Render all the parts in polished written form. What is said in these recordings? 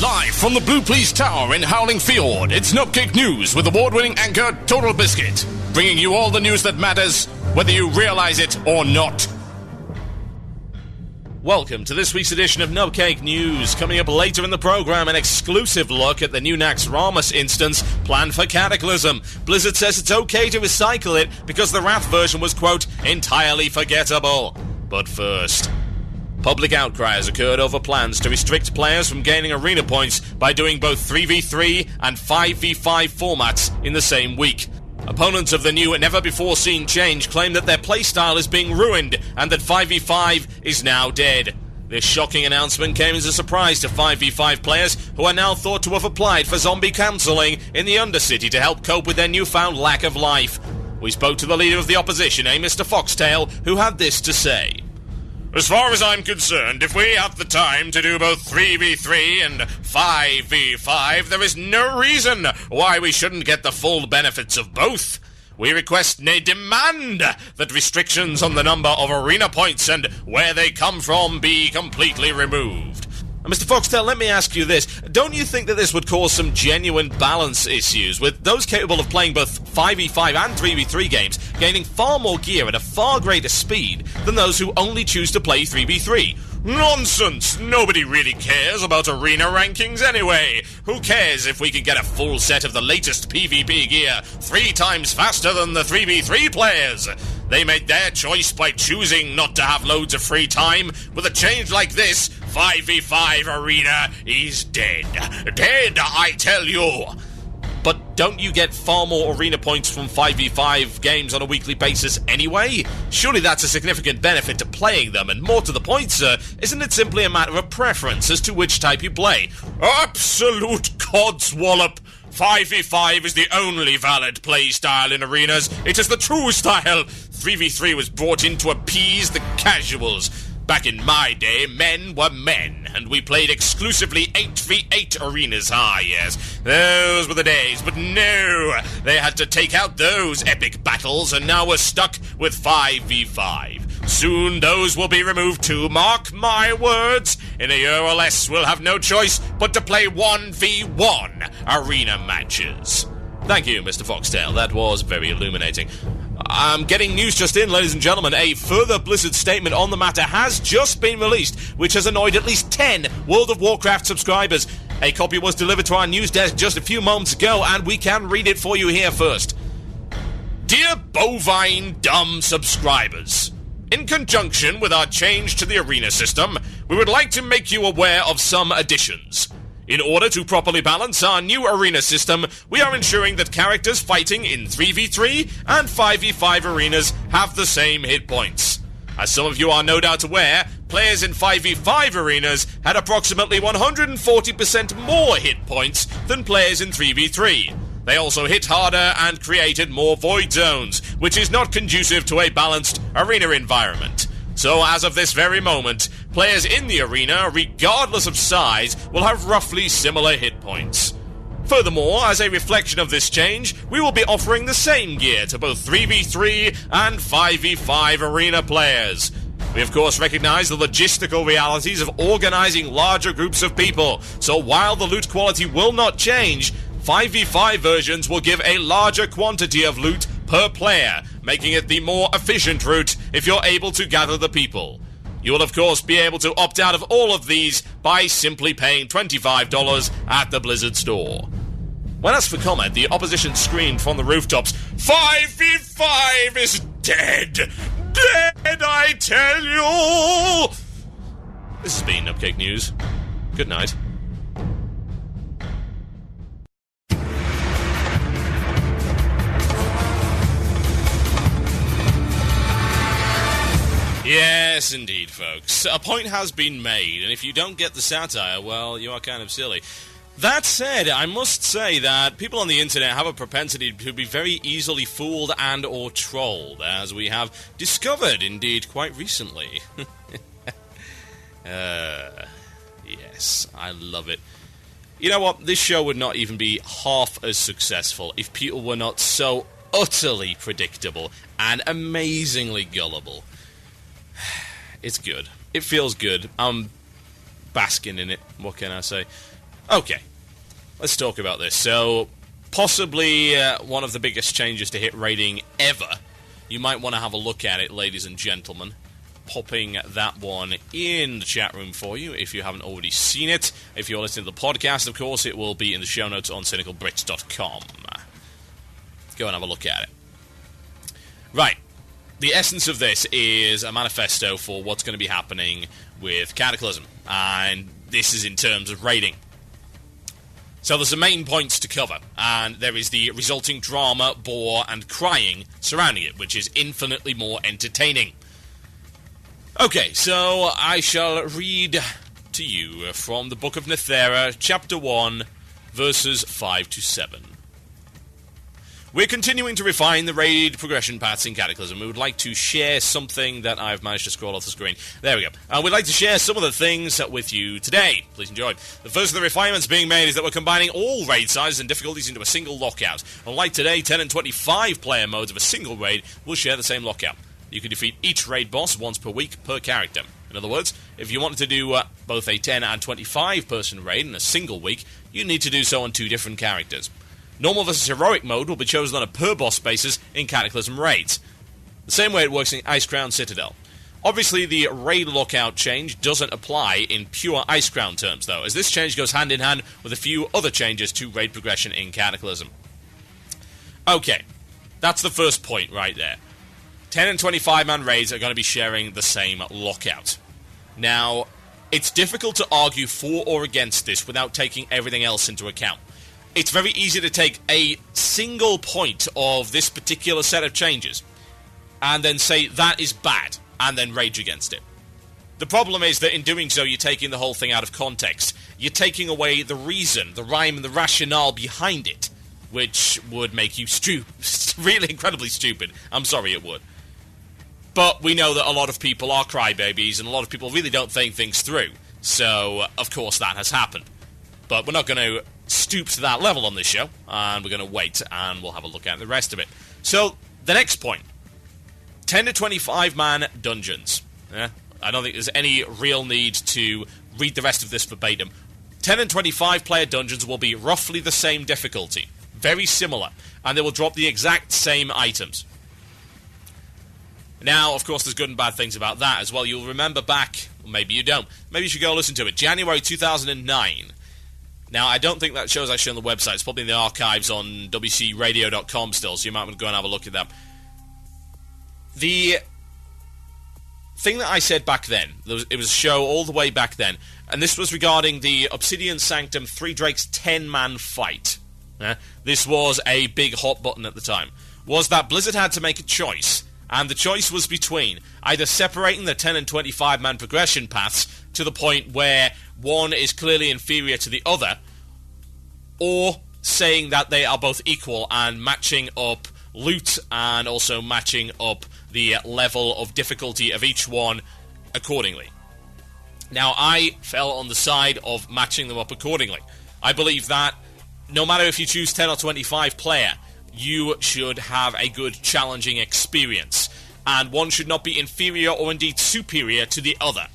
Live from the Blue Police Tower in Howling Fjord, it's Nopcake News with award-winning anchor Total Biscuit, bringing you all the news that matters, whether you realize it or not. Welcome to this week's edition of Nopcake News. Coming up later in the program, an exclusive look at the new Naxxramas instance planned for Cataclysm. Blizzard says it's okay to recycle it because the Wrath version was, quote, entirely forgettable. But first, public outcry has occurred over plans to restrict players from gaining arena points by doing both 3v3 and 5v5 formats in the same week. Opponents of the new and never-before-seen change claim that their playstyle is being ruined and that 5v5 is now dead. This shocking announcement came as a surprise to 5v5 players who are now thought to have applied for zombie counselling in the Undercity to help cope with their newfound lack of life. We spoke to the leader of the opposition, Mr. Foxtail, who had this to say. As far as I'm concerned, if we have the time to do both 3v3 and 5v5, there is no reason why we shouldn't get the full benefits of both. We request, nay demand, that restrictions on the number of arena points and where they come from be completely removed. Mr. Foxtail, let me ask you this. Don't you think that this would cause some genuine balance issues, with those capable of playing both 5v5 and 3v3 games gaining far more gear at a far greater speed than those who only choose to play 3v3? Nonsense! Nobody really cares about arena rankings anyway. Who cares if we can get a full set of the latest PvP gear 3 times faster than the 3v3 players? They made their choice by choosing not to have loads of free time. With a change like this, 5v5 arena is dead. Dead, I tell you! But don't you get far more arena points from 5v5 games on a weekly basis anyway? Surely that's a significant benefit to playing them, and more to the point, sir, isn't it simply a matter of preference as to which type you play? Absolute codswallop! 5v5 is the only valid play style in arenas. It is the true style. 3v3 was brought in to appease the casuals. Back in my day, men were men, and we played exclusively 8v8 arenas. Ah, yes, those were the days. But no, they had to take out those epic battles, and now we're stuck with 5v5. Soon those will be removed too, mark my words. In a year or less, we'll have no choice but to play 1v1 arena matches. Thank you, Mr. Foxtail. That was very illuminating. I'm getting news just in, ladies and gentlemen. A further Blizzard statement on the matter has just been released, which has annoyed at least 10 World of Warcraft subscribers. A copy was delivered to our news desk just a few moments ago, and we can read it for you here first. Dear bovine dumb subscribers, in conjunction with our change to the arena system, we would like to make you aware of some additions. In order to properly balance our new arena system, we are ensuring that characters fighting in 3v3 and 5v5 arenas have the same hit points. As some of you are no doubt aware, players in 5v5 arenas had approximately 140% more hit points than players in 3v3. They also hit harder and created more void zones, which is not conducive to a balanced arena environment. So as of this very moment, players in the arena, regardless of size, will have roughly similar hit points. Furthermore, as a reflection of this change, we will be offering the same gear to both 3v3 and 5v5 arena players. We of course recognize the logistical realities of organizing larger groups of people, so while the loot quality will not change, 5v5 versions will give a larger quantity of loot per player, making it the more efficient route if you're able to gather the people. You will of course be able to opt out of all of these by simply paying $25 at the Blizzard store. When asked for comment, the opposition screamed from the rooftops, 5v5 is dead! Dead, I tell you! This has been Nopcake News. Good night. Yes, indeed, folks. A point has been made, and if you don't get the satire, well, you are kind of silly. That said, I must say that people on the internet have a propensity to be very easily fooled and or trolled, as we have discovered, indeed, quite recently. Yes, I love it. You know what? This show would not even be half as successful if people were not so utterly predictable and amazingly gullible. It's good. It feels good. I'm basking in it. What can I say? Okay, let's talk about this. So, possibly one of the biggest changes to hit rating ever. You might want to have a look at it, ladies and gentlemen. Popping that one in the chat room for you if you haven't already seen it. If you're listening to the podcast, of course, it will be in the show notes on cynicalbrits.com. Go and have a look at it. Right. The essence of this is a manifesto for what's going to be happening with Cataclysm. And this is in terms of rating. So there's the main points to cover, and there is the resulting drama, bore, and crying surrounding it, which is infinitely more entertaining. Okay, so I shall read to you from the Book of Nethera, Chapter 1, verses 5 to 7. We're continuing to refine the raid progression paths in Cataclysm. We would like to share something that I've managed to scroll off the screen. There we go. We'd like to share some of the things with you today. Please enjoy. The first of the refinements being made is that we're combining all raid sizes and difficulties into a single lockout. Unlike today, 10 and 25 player modes of a single raid will share the same lockout. You can defeat each raid boss once per week per character. In other words, if you wanted to do both a 10 and 25 person raid in a single week, you need to do so on 2 different characters. Normal versus Heroic mode will be chosen on a per-boss basis in Cataclysm raids, the same way it works in Icecrown Citadel. Obviously, the raid lockout change doesn't apply in pure Icecrown terms, though, as this change goes hand in hand with a few other changes to raid progression in Cataclysm. Okay, that's the first point right there. 10 and 25-man raids are going to be sharing the same lockout. Now, it's difficult to argue for or against this without taking everything else into account. It's very easy to take a single point of this particular set of changes and then say that is bad and then rage against it. The problem is that in doing so, you're taking the whole thing out of context. You're taking away the reason, the rhyme and the rationale behind it, which would make you really incredibly stupid. I'm sorry, it would. But we know that a lot of people are crybabies and a lot of people really don't think things through. So, of course, that has happened. But we're not going to stoop to that level on this show, and we're going to wait and we'll have a look at the rest of it. So, the next point. 10 to 25-man dungeons. I don't think there's any real need to read the rest of this verbatim. 10 and 25-player dungeons will be roughly the same difficulty. Very similar. And they will drop the exact same items. Now, of course, there's good and bad things about that as well. You'll remember back, or maybe you don't, maybe you should go listen to it, January 2009. Now, I don't think that show's actually on the website. It's probably in the archives on wcradio.com still, so you might want to go and have a look at that. The thing that I said back then, it was a show all the way back then, and this was regarding the Obsidian Sanctum 3 Drakes 10-man fight. This was a big hot button at the time. Was that Blizzard had to make a choice, and the choice was between either separating the 10 and 25-man progression paths to the point where one is clearly inferior to the other, or saying that they are both equal and matching up loot and also matching up the level of difficulty of each one accordingly. Now, I fell on the side of matching them up accordingly. I believe that no matter if you choose 10 or 25 player, you should have a good challenging experience, and one should not be inferior or indeed superior to the other.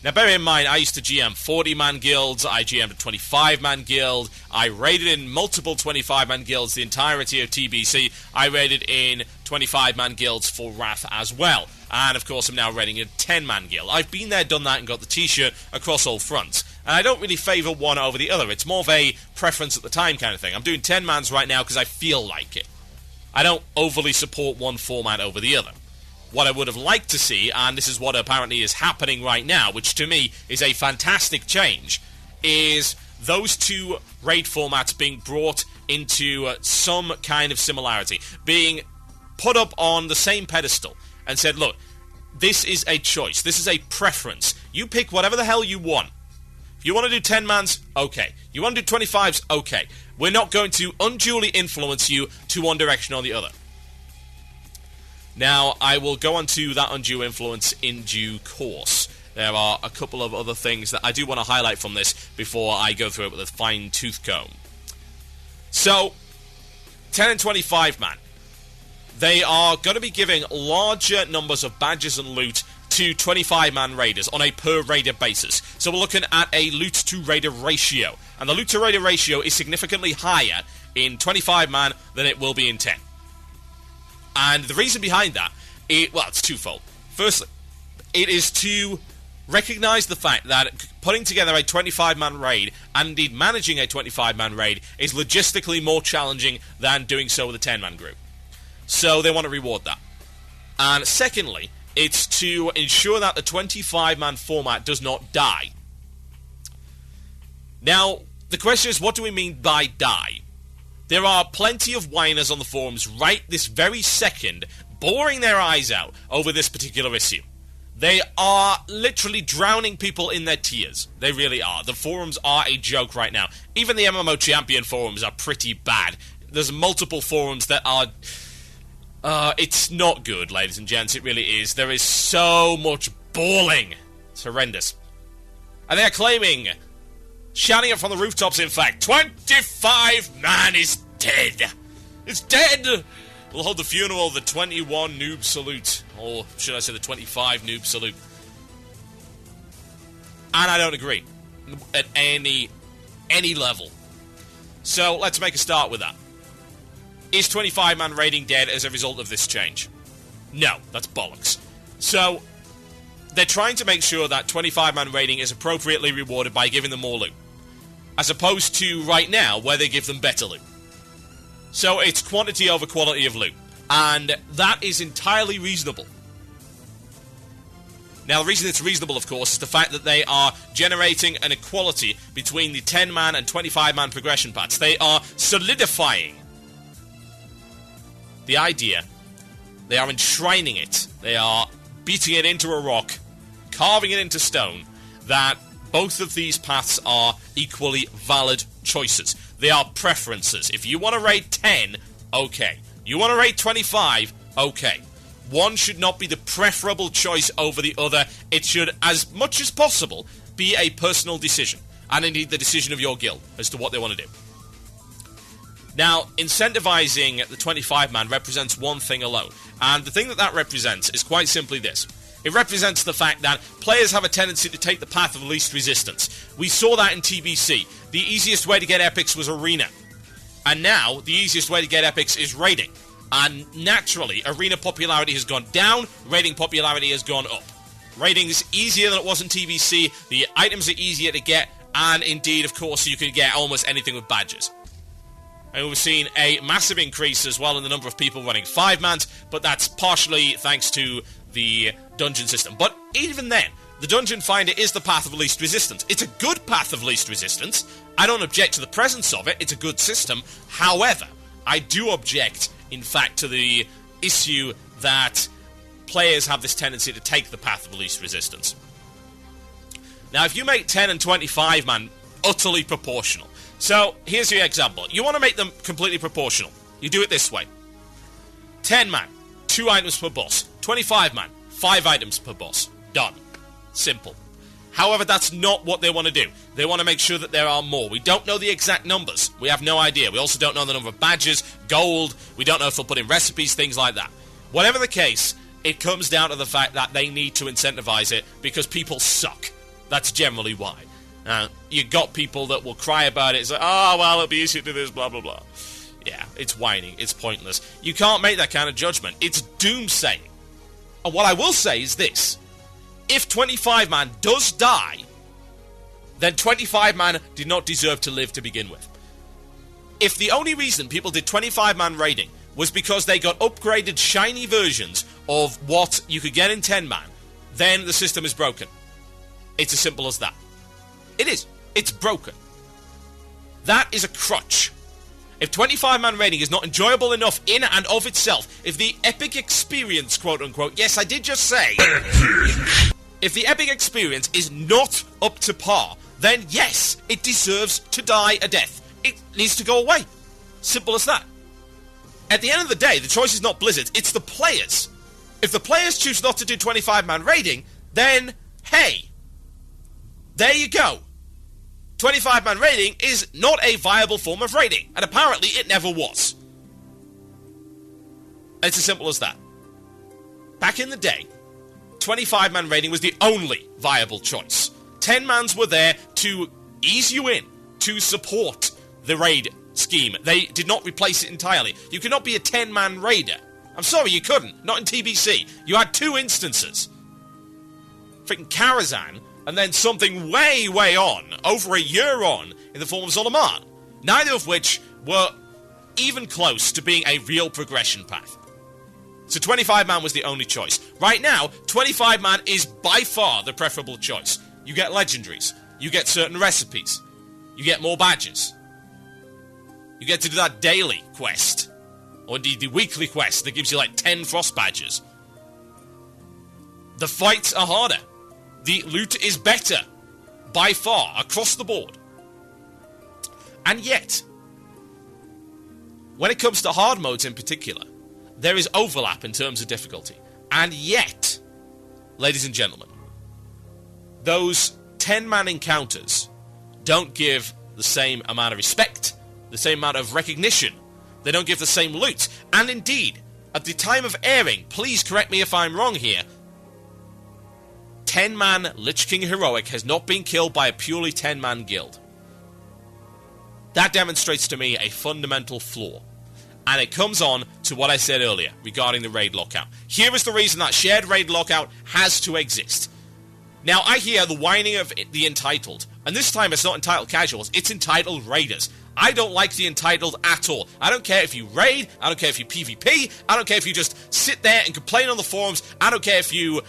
Now, bear in mind, I used to GM 40-man guilds, I GM'd a 25-man guild, I raided in multiple 25-man guilds the entirety of TBC, I raided in 25-man guilds for Wrath as well, and of course I'm now raiding a 10-man guild. I've been there, done that, and got the t-shirt across all fronts. And I don't really favour one over the other, it's more of a preference at the time kind of thing. I'm doing 10-mans right now because I feel like it. I don't overly support one format over the other. What I would have liked to see, and this is what apparently is happening right now, which to me is a fantastic change, is those two raid formats being brought into some kind of similarity, being put up on the same pedestal, and said, look, this is a choice, this is a preference. You pick whatever the hell you want. If you want to do 10-mans, okay. You want to do 25s, okay. We're not going to unduly influence you to one direction or the other. Now, I will go on to that undue influence in due course. There are a couple of other things that I do want to highlight from this before I go through it with a fine-tooth comb. So, 10 and 25 man. They are going to be giving larger numbers of badges and loot to to 25-man raiders on a per-raider basis. So we're looking at a loot-to-raider ratio. And the loot-to-raider ratio is significantly higher in 25-man than it will be in 10. And the reason behind that, it's twofold. Firstly, it is to recognise the fact that putting together a 25-man raid, and indeed managing a 25-man raid, is logistically more challenging than doing so with a 10-man group. So they want to reward that. And secondly, it's to ensure that the 25-man format does not die. Now, the question is, what do we mean by die? There are plenty of whiners on the forums right this very second boring their eyes out over this particular issue. They are literally drowning people in their tears. They really are. The forums are a joke right now. Even the MMO Champion forums are pretty bad. There's multiple forums that are... it's not good, ladies and gents. It really is. There is so much bawling. It's horrendous. And they're claiming, shouting it from the rooftops, in fact, 25-man is dead. It's dead. We'll hold the funeral of the 21 noob salute. Or should I say the 25 noob salute. And I don't agree. At any level. So let's make a start with that. Is 25-man raiding dead as a result of this change? No, that's bollocks. So, they're trying to make sure that 25-man raiding is appropriately rewarded by giving them more loot. As opposed to right now, where they give them better loot. So, it's quantity over quality of loot. And that is entirely reasonable. Now, the reason it's reasonable, of course, is the fact that they are generating an equality between the 10-man and 25-man progression paths. They are solidifying the idea. They are enshrining it. They are beating it into a rock, carving it into stone, that both of these paths are equally valid choices. They are preferences. If you want to raid 10, okay. You want to raid 25, okay. One should not be the preferable choice over the other. It should, as much as possible, be a personal decision. And indeed the decision of your guild as to what they want to do. Now, incentivizing the 25-man represents one thing alone. And the thing that represents is quite simply this. It represents the fact that players have a tendency to take the path of least resistance. We saw that in TBC. The easiest way to get epics was arena. And now, the easiest way to get epics is raiding. And naturally, arena popularity has gone down, raiding popularity has gone up. Raiding is easier than it was in TBC, the items are easier to get, and indeed, of course, you can get almost anything with badges. And we've seen a massive increase as well in the number of people running 5-mans, but that's partially thanks to the dungeon system. But even then, the dungeon finder is the path of least resistance. It's a good path of least resistance. I don't object to the presence of it. It's a good system. However, I do object, in fact, to the issue that players have this tendency to take the path of least resistance. Now, if you make 10 and 25-man utterly proportional, so, here's your example. You want to make them completely proportional. You do it this way. 10-man, 2 items per boss. 25-man, 5 items per boss. Done. Simple. However, that's not what they want to do. They want to make sure that there are more. We don't know the exact numbers. We have no idea. We also don't know the number of badges, gold. We don't know if they'll put in recipes, things like that. Whatever the case, it comes down to the fact that they need to incentivize it because people suck. That's generally why. You got people that will cry about it. It's like, oh, well, it'll be easier to do this, blah, blah, blah. Yeah, it's whining. It's pointless. You can't make that kind of judgment. It's doomsaying. And what I will say is this. If 25-man does die, then 25-man did not deserve to live to begin with. If the only reason people did 25-man raiding was because they got upgraded shiny versions of what you could get in 10-man, then the system is broken. It's as simple as that. It is. It's broken. That is a crutch. If 25-man raiding is not enjoyable enough in and of itself, if the epic experience, quote-unquote, yes, I did just say, if the epic experience is not up to par, then yes, it deserves to die a death. It needs to go away. Simple as that. At the end of the day, the choice is not Blizzard, it's the players. If the players choose not to do 25-man raiding, then, hey, there you go. 25-man raiding is not a viable form of raiding, and apparently it never was. It's as simple as that. Back in the day, 25-man raiding was the only viable choice. 10-mans were there to ease you in, to support the raid scheme. They did not replace it entirely. You could not be a 10-man raider. I'm sorry, you couldn't. Not in TBC. You had two instances. Freaking Karazhan, and then something way, way on, over a year on, in the form of Zolomon. Neither of which were even close to being a real progression path. So 25-man was the only choice. Right now, 25-man is by far the preferable choice. You get legendaries. You get certain recipes. You get more badges. You get to do that daily quest. Or indeed the weekly quest that gives you like 10 frost badges. The fights are harder. The loot is better. By far, across the board. And yet, when it comes to hard modes in particular, there is overlap in terms of difficulty. And yet, ladies and gentlemen, those 10-man encounters don't give the same amount of respect, the same amount of recognition. They don't give the same loot. And indeed, at the time of airing, please correct me if I'm wrong here, 10-man Lich King Heroic has not been killed by a purely 10-man guild. That demonstrates to me a fundamental flaw. And it comes on to what I said earlier regarding the raid lockout. Here is the reason that shared raid lockout has to exist. Now, I hear the whining of the entitled. And this time it's not entitled casuals, it's entitled raiders. I don't like the entitled at all. I don't care if you raid, I don't care if you PvP, I don't care if you just sit there and complain on the forums, I don't care if you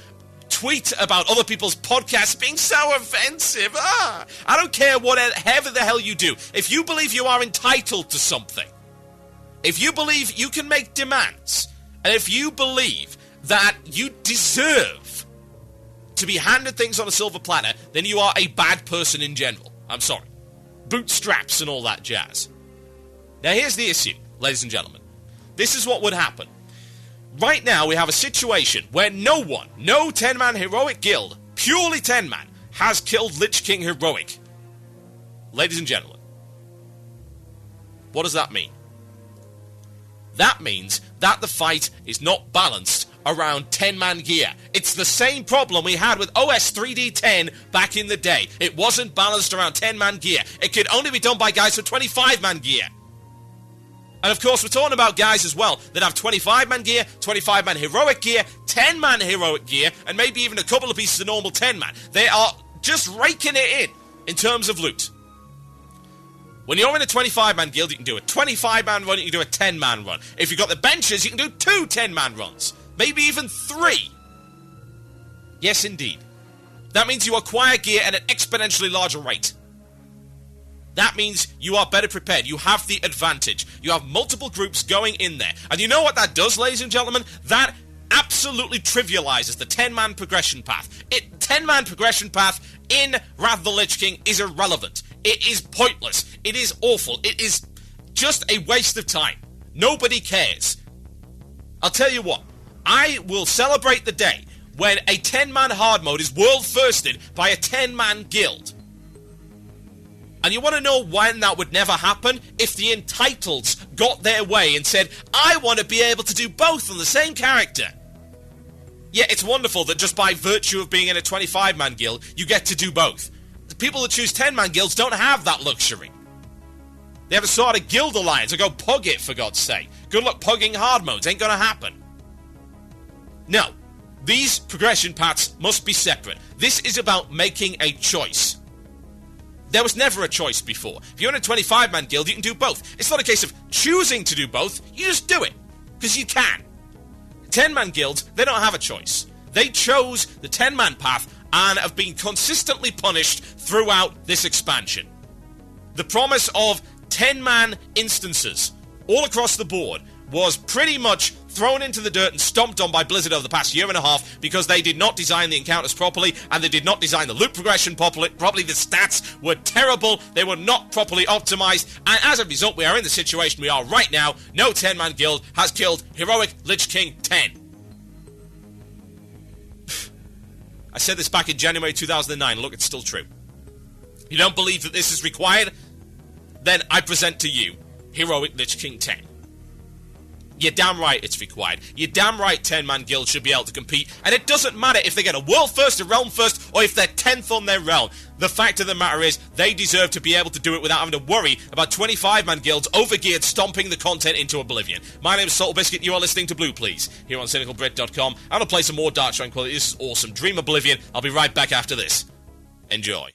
tweet about other people's podcasts being so offensive. I don't care whatever the hell you do. If you believe you are entitled to something, if you believe you can make demands, and if you believe that you deserve to be handed things on a silver platter, then you are a bad person in general. I'm sorry. Bootstraps and all that jazz. Now here's the issue, ladies and gentlemen. This is what would happen. Right now we have a situation where no 10-man heroic guild, purely 10-man, has killed Lich King Heroic. Ladies and gentlemen, what does that mean? That means that the fight is not balanced around 10-man gear. It's the same problem we had with OS 3D10 back in the day. It wasn't balanced around 10-man gear. It could only be done by guys with 25-man gear. And of course, we're talking about guys as well that have 25-man gear, 25-man heroic gear, 10-man heroic gear, and maybe even a couple of pieces of normal 10-man. They are just raking it in terms of loot. When you're in a 25-man guild, you can do a 25-man run, you can do a 10-man run. If you've got the benches, you can do 2 10-man runs. Maybe even 3. Yes, indeed. That means you acquire gear at an exponentially larger rate. That means you are better prepared. You have the advantage. You have multiple groups going in there. And you know what that does, ladies and gentlemen? That absolutely trivializes the 10-man progression path. 10-man progression path in Wrath of the Lich King is irrelevant. It is pointless. It is awful. It is just a waste of time. Nobody cares. I'll tell you what. I will celebrate the day when a 10-man hard mode is world firsted by a 10-man guild. And you want to know when that would never happen? If the entitleds got their way and said, I want to be able to do both on the same character. Yeah, it's wonderful that just by virtue of being in a 25-man guild, you get to do both. The people that choose 10-man guilds don't have that luxury. They have a sort of guild alliance, or go pug it, for God's sake. Good luck pugging hard modes, ain't gonna happen. No, these progression paths must be separate. This is about making a choice. There was never a choice before. If you're in a 25-man guild, you can do both. It's not a case of choosing to do both, you just do it. Because you can. 10-man guilds, they don't have a choice. They chose the 10-man path and have been consistently punished throughout this expansion. The promise of 10-man instances all across the board was pretty much thrown into the dirt and stomped on by Blizzard over the past year and a half because they did not design the encounters properly and they did not design the loot progression properly. The stats were terrible. They were not properly optimized. And as a result, we are in the situation we are right now. No 10-man guild has killed Heroic Lich King 10. I said this back in January 2009. Look, it's still true. You don't believe that this is required? Then I present to you Heroic Lich King 10. You're damn right it's required. You're damn right 10-man guilds should be able to compete, and it doesn't matter if they get a world first, a realm first, or if they're 10th on their realm. The fact of the matter is, they deserve to be able to do it without having to worry about 25-man guilds overgeared stomping the content into oblivion. My name is Salt Biscuit, you are listening to Blue Please, here on CynicalBrit.com. I'm going to play some more Dark Tranquility. This is awesome. Dream Oblivion. I'll be right back after this. Enjoy.